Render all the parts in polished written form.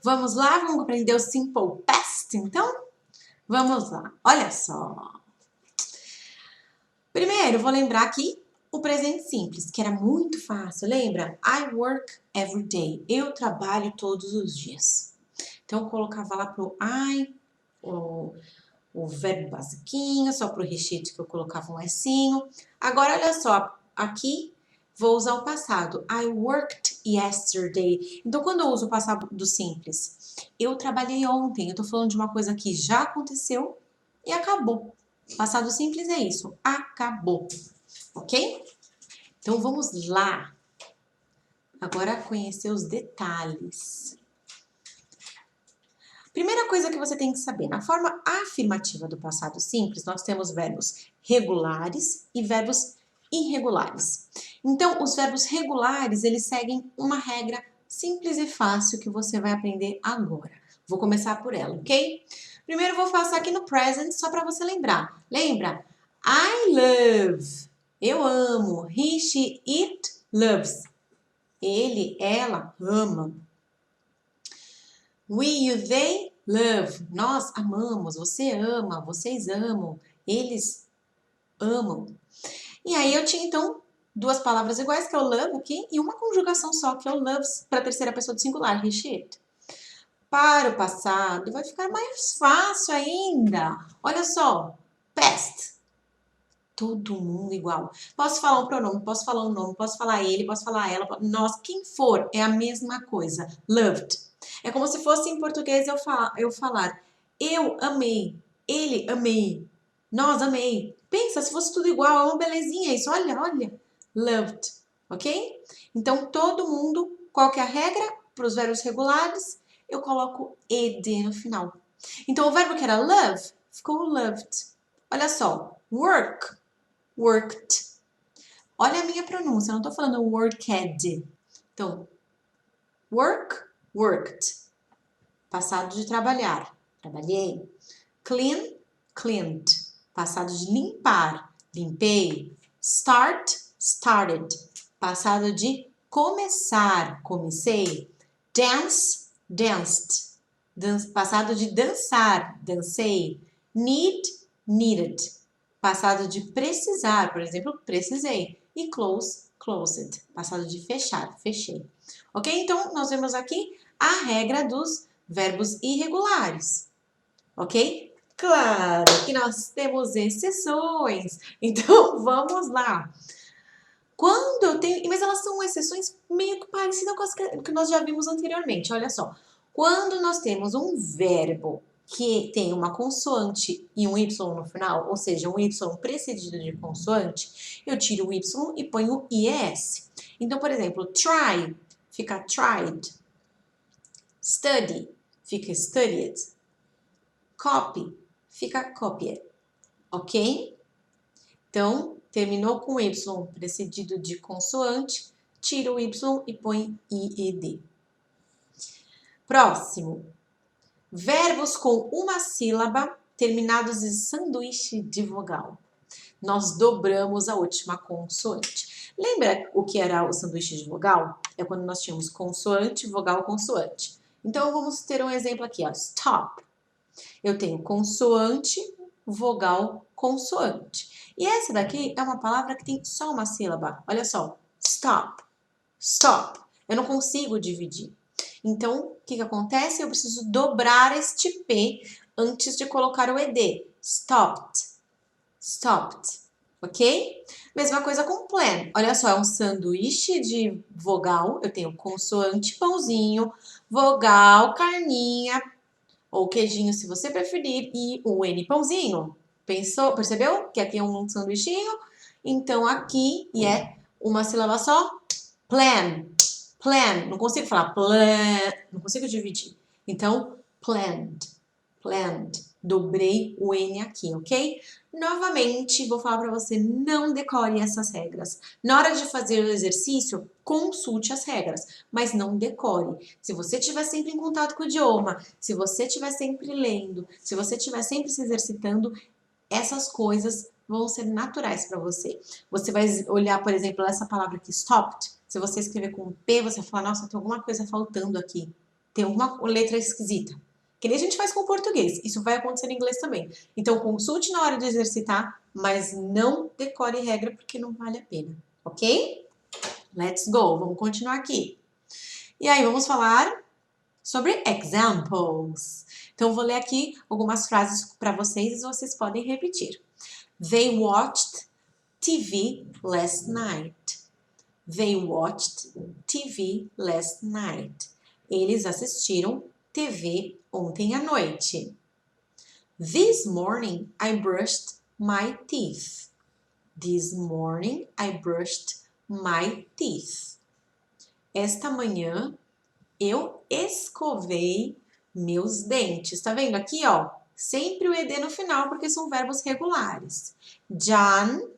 Vamos lá, vamos aprender o Simple Past, então? Vamos lá, olha só. Primeiro, vou lembrar aqui o presente simples, que era muito fácil, lembra? I work every day. Eu trabalho todos os dias. Então, eu colocava lá pro I, o verbo basiquinho, só pro recheio que eu colocava um S-inho. Agora, olha só, aqui vou usar o passado. I worked yesterday. Então, quando eu uso o passado do simples, eu trabalhei ontem. Eu tô falando de uma coisa que já aconteceu e acabou. Passado simples é isso, acabou, ok? Então, vamos lá. Agora, conhecer os detalhes. Primeira coisa que você tem que saber, na forma afirmativa do passado simples, nós temos verbos regulares e verbos irregulares. Então, os verbos regulares, eles seguem uma regra simples e fácil que você vai aprender agora. Vou começar por ela, ok? Primeiro, vou passar aqui no present, só para você lembrar. Lembra? I love. Eu amo. He, she, it loves. Ele, ela, ama. We, you, they love. Nós amamos, você ama, vocês amam, eles amam. E aí eu tinha então duas palavras iguais, que é o love aqui, e uma conjugação só, que é o loves, para a terceira pessoa do singular, he, she, it. Para o passado vai ficar mais fácil ainda. Olha só, past. Todo mundo igual. Posso falar um pronome, posso falar um nome, posso falar ele, posso falar ela, nós, quem for, é a mesma coisa. Loved. É como se fosse em português eu falar eu amei, ele amei, nós amei. Pensa, se fosse tudo igual, é uma belezinha isso. Olha, olha. Loved, ok? Então, todo mundo, qual que é a regra? Para os verbos regulares, eu coloco ed no final. Então, o verbo que era love, ficou loved. Olha só, work, worked. Olha a minha pronúncia, eu não tô falando worked. Então, work, worked. Passado de trabalhar, trabalhei. Clean, cleaned. Passado de limpar, limpei. Start, started. Passado de começar, comecei. Dance, danced. Passado de dançar, dancei. Need, needed. Passado de precisar, por exemplo, precisei. E close, closed. Passado de fechar, fechei. Ok? Então, nós vemos aqui a regra dos verbos irregulares. Ok? Claro que nós temos exceções. Então, vamos lá. Quando eu tenho... Mas elas são exceções meio que parecidas com as que nós já vimos anteriormente. Olha só. Quando nós temos um verbo que tem uma consoante e um Y no final, ou seja, um Y precedido de consoante, eu tiro o Y e ponho o IES. Então, por exemplo, try fica tried. Study fica studied. Copy fica copied. Ok? Então, terminou com Y precedido de consoante, tira o Y e põe IED. Próximo. Verbos com uma sílaba terminados em sanduíche de vogal. Nós dobramos a última consoante. Lembra o que era o sanduíche de vogal? É quando nós tínhamos consoante, vogal, consoante. Então, vamos ter um exemplo aqui, ó. Stop. Eu tenho consoante, vogal, consoante. E essa daqui é uma palavra que tem só uma sílaba. Olha só. Stop. Stop. Eu não consigo dividir. Então, o que acontece? Eu preciso dobrar este P antes de colocar o ED. Stopped. Stopped. Ok? Mesma coisa com plan. Olha só, é um sanduíche de vogal. Eu tenho consoante, pãozinho, vogal, carninha, ou queijinho, se você preferir, e o N pãozinho. Pensou? Percebeu? Que aqui é um sanduichinho. Então, aqui, e é uma sílaba só. Plan. Plan. Não consigo falar plan. Não consigo dividir. Então, planned. Planned. Dobrei o N aqui, ok? Novamente, vou falar para você, não decore essas regras. Na hora de fazer o exercício, consulte as regras, mas não decore. Se você estiver sempre em contato com o idioma, se você estiver sempre lendo, se você estiver sempre se exercitando, essas coisas vão ser naturais para você. Você vai olhar, por exemplo, essa palavra aqui, stopped. Se você escrever com P, você vai falar, nossa, tem alguma coisa faltando aqui. tem uma letra esquisita. Que nem a gente faz com o português. Isso vai acontecer em inglês também. Então, consulte na hora de exercitar, mas não decore regra porque não vale a pena. Ok? Let's go. Vamos continuar aqui. E aí, vamos falar sobre examples. Então, eu vou ler aqui algumas frases para vocês e vocês podem repetir. They watched TV last night. They watched TV last night. Eles assistiram TV ontem à noite. This morning I brushed my teeth. This morning I brushed my teeth. Esta manhã eu escovei meus dentes. Tá vendo aqui, ó? Sempre o ed no final porque são verbos regulares. John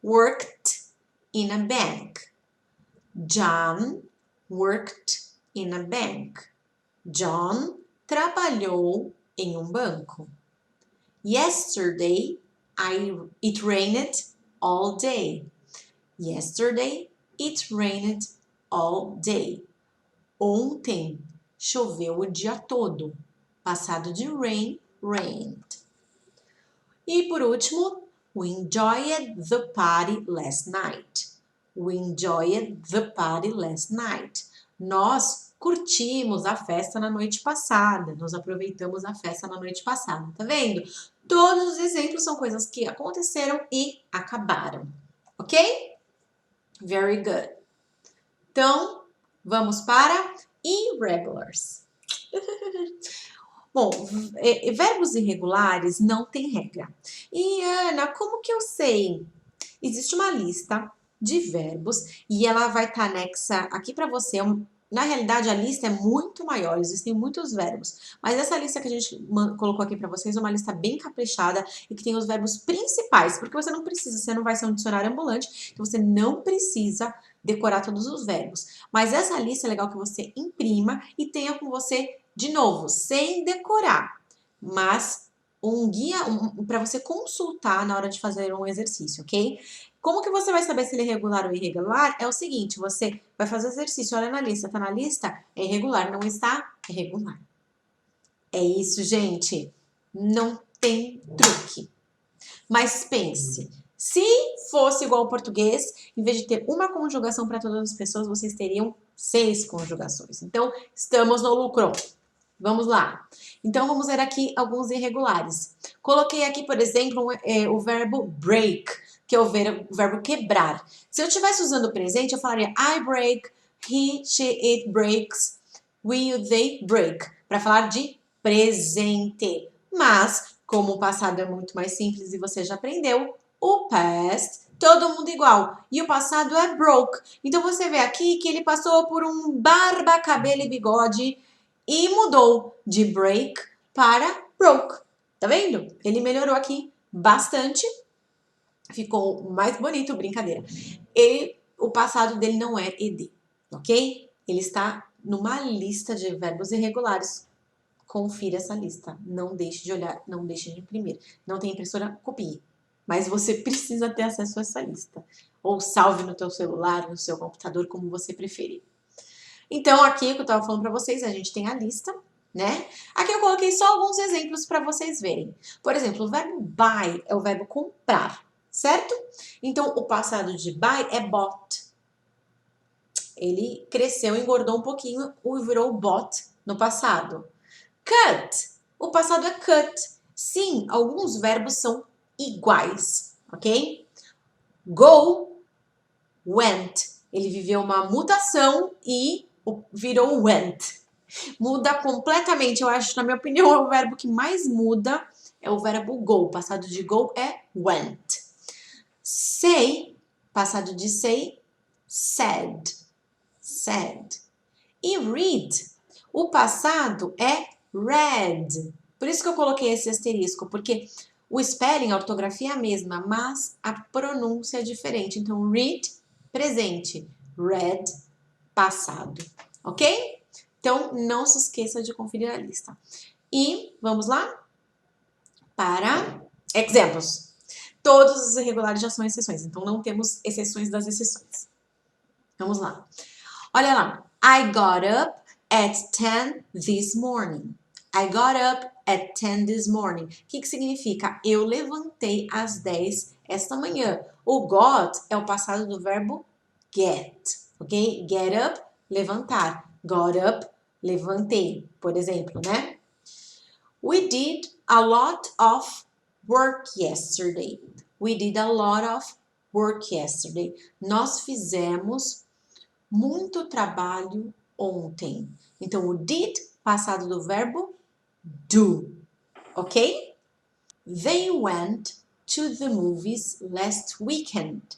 worked in a bank. John worked in a bank. John trabalhou em um banco. Yesterday, it rained all day. Yesterday, it rained all day. Ontem, choveu o dia todo. Passado de rain, rained. E por último, we enjoyed the party last night. We enjoyed the party last night. Nós curtimos a festa na noite passada. Nós aproveitamos a festa na noite passada. Tá vendo? Todos os exemplos são coisas que aconteceram e acabaram. Ok? Very good. Então, vamos para irregulars. Bom, verbos irregulares não tem regra. E, Ana, como que eu sei? Existe uma lista de verbos e ela vai estar anexa aqui para você. Na realidade, a lista é muito maior, existem muitos verbos. Mas essa lista que a gente colocou aqui para vocês é uma lista bem caprichada e que tem os verbos principais, porque você não precisa, você não vai ser um dicionário ambulante, então você não precisa decorar todos os verbos. Mas essa lista é legal que você imprima e tenha com você, de novo, sem decorar, mas um guia para você consultar na hora de fazer um exercício, ok? Como que você vai saber se ele é regular ou irregular? É o seguinte, você vai fazer o exercício, olha na lista, tá na lista? É irregular, não está? É regular. É isso, gente. Não tem truque. Mas pense, se fosse igual ao português, em vez de ter uma conjugação para todas as pessoas, vocês teriam 6 conjugações. Então, estamos no lucro. Vamos lá. Então, vamos ver aqui alguns irregulares. Coloquei aqui, por exemplo, o verbo break, que é o verbo quebrar. Se eu estivesse usando o presente, eu falaria I break, he, she, it breaks, we, they break. Para falar de presente. Mas, como o passado é muito mais simples e você já aprendeu, o past, todo mundo igual. E o passado é broke. Então, você vê aqui que ele passou por um barba, cabelo e bigode e mudou de break para broke. Tá vendo? Ele melhorou aqui bastante. Ficou mais bonito, brincadeira. O passado dele não é ed, ok? Ele está numa lista de verbos irregulares. Confira essa lista. Não deixe de olhar, não deixe de imprimir. Não tem impressora, copie. Mas você precisa ter acesso a essa lista. Ou salve no teu celular, no seu computador, como você preferir. Então, aqui que eu estava falando para vocês, a gente tem a lista, né? Aqui eu coloquei só alguns exemplos para vocês verem. Por exemplo, o verbo buy é o verbo comprar, certo? Então, o passado de buy é bought. Ele cresceu, engordou um pouquinho e virou bought no passado. Cut, o passado é cut. Sim, alguns verbos são iguais, ok? Go, went. Ele viveu uma mutação e virou went. Muda completamente, eu acho, na minha opinião, é o verbo que mais muda, é o verbo go. O passado de go é went. Say, passado de say, said. Said. E read, o passado é read. Por isso que eu coloquei esse asterisco, porque o spelling, a ortografia é a mesma, mas a pronúncia é diferente. Então, read, presente. Read, passado. Ok? Então, não se esqueça de conferir a lista. E vamos lá para exemplos. Todos os irregulares já são exceções, então não temos exceções das exceções. Vamos lá. Olha lá. I got up at 10 this morning. I got up at 10 this morning. O que significa? Eu levantei às 10 esta manhã. O got é o passado do verbo get, ok? Get up, levantar. Got up, levantei, por exemplo, né? We did a lot of work yesterday. We did a lot of work yesterday. Nós fizemos muito trabalho ontem. Então, o did, passado do verbo do, ok? They went to the movies last weekend.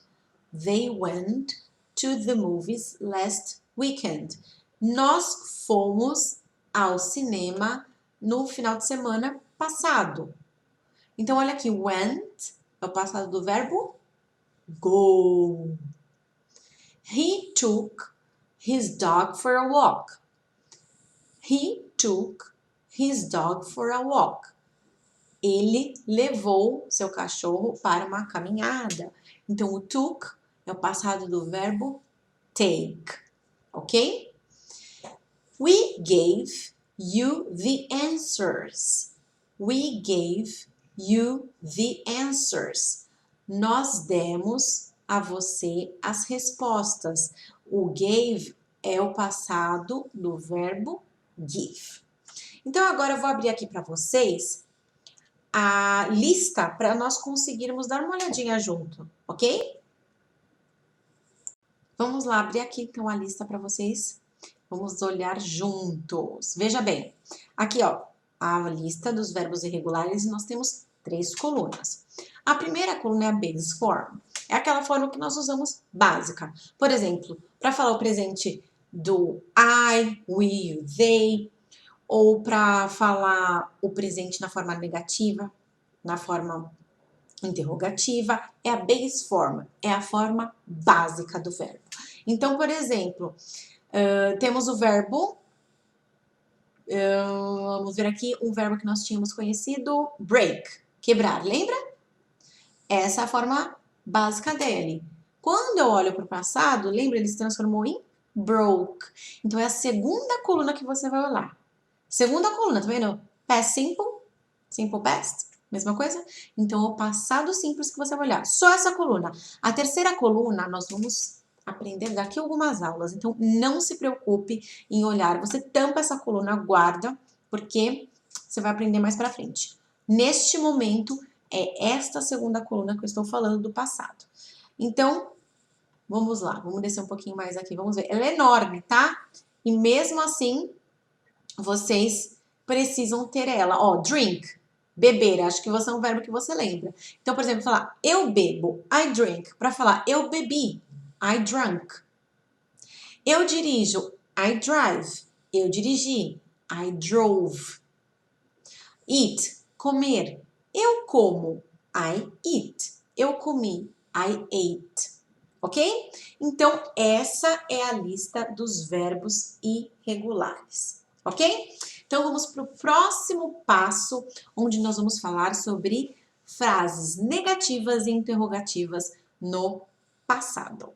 They went to the movies last weekend. Nós fomos ao cinema no final de semana passado. Então, olha aqui, went é o passado do verbo go. He took his dog for a walk. He took his dog for a walk. Ele levou seu cachorro para uma caminhada. Então, o took é o passado do verbo take, ok? We gave you the answers. We gave you the answers. Nós demos a você as respostas. O gave é o passado do verbo give. Então, agora eu vou abrir aqui para vocês a lista para nós conseguirmos dar uma olhadinha junto, ok? Vamos lá, abrir aqui então a lista para vocês. Vamos olhar juntos. Veja bem, aqui ó, a lista dos verbos irregulares e nós temos 3 colunas. A primeira coluna é a base form. É aquela forma que nós usamos básica. Por exemplo, para falar o presente do I, we, you, they, ou para falar o presente na forma negativa, na forma interrogativa, é a base form, é a forma básica do verbo. Então, por exemplo, temos o verbo, vamos ver aqui um verbo que nós tínhamos conhecido, break, quebrar, lembra? Essa é a forma básica dele. Quando eu olho para o passado, lembra? Ele se transformou em broke. Então, é a segunda coluna que você vai olhar. Segunda coluna, tá vendo? Past simple, simple past, mesma coisa? Então, o passado simples que você vai olhar. Só essa coluna. A terceira coluna, nós vamos aprender daqui a algumas aulas. Então, não se preocupe em olhar. Você tampa essa coluna, guarda, porque você vai aprender mais pra frente. Neste momento, é esta segunda coluna que eu estou falando do passado. Então, vamos lá. Vamos descer um pouquinho mais aqui. Vamos ver. Ela é enorme, tá? E mesmo assim, vocês precisam ter ela. Ó, drink, beber. Acho que você é um verbo que você lembra. Então, por exemplo, falar eu bebo, I drink. Para falar eu bebi, I drank. Eu dirijo, I drive. Eu dirigi, I drove. Eat, comer. Eu como, I eat. Eu comi, I ate. Ok? Então, essa é a lista dos verbos irregulares. Ok? Então, vamos para o próximo passo, onde nós vamos falar sobre frases negativas e interrogativas no passado.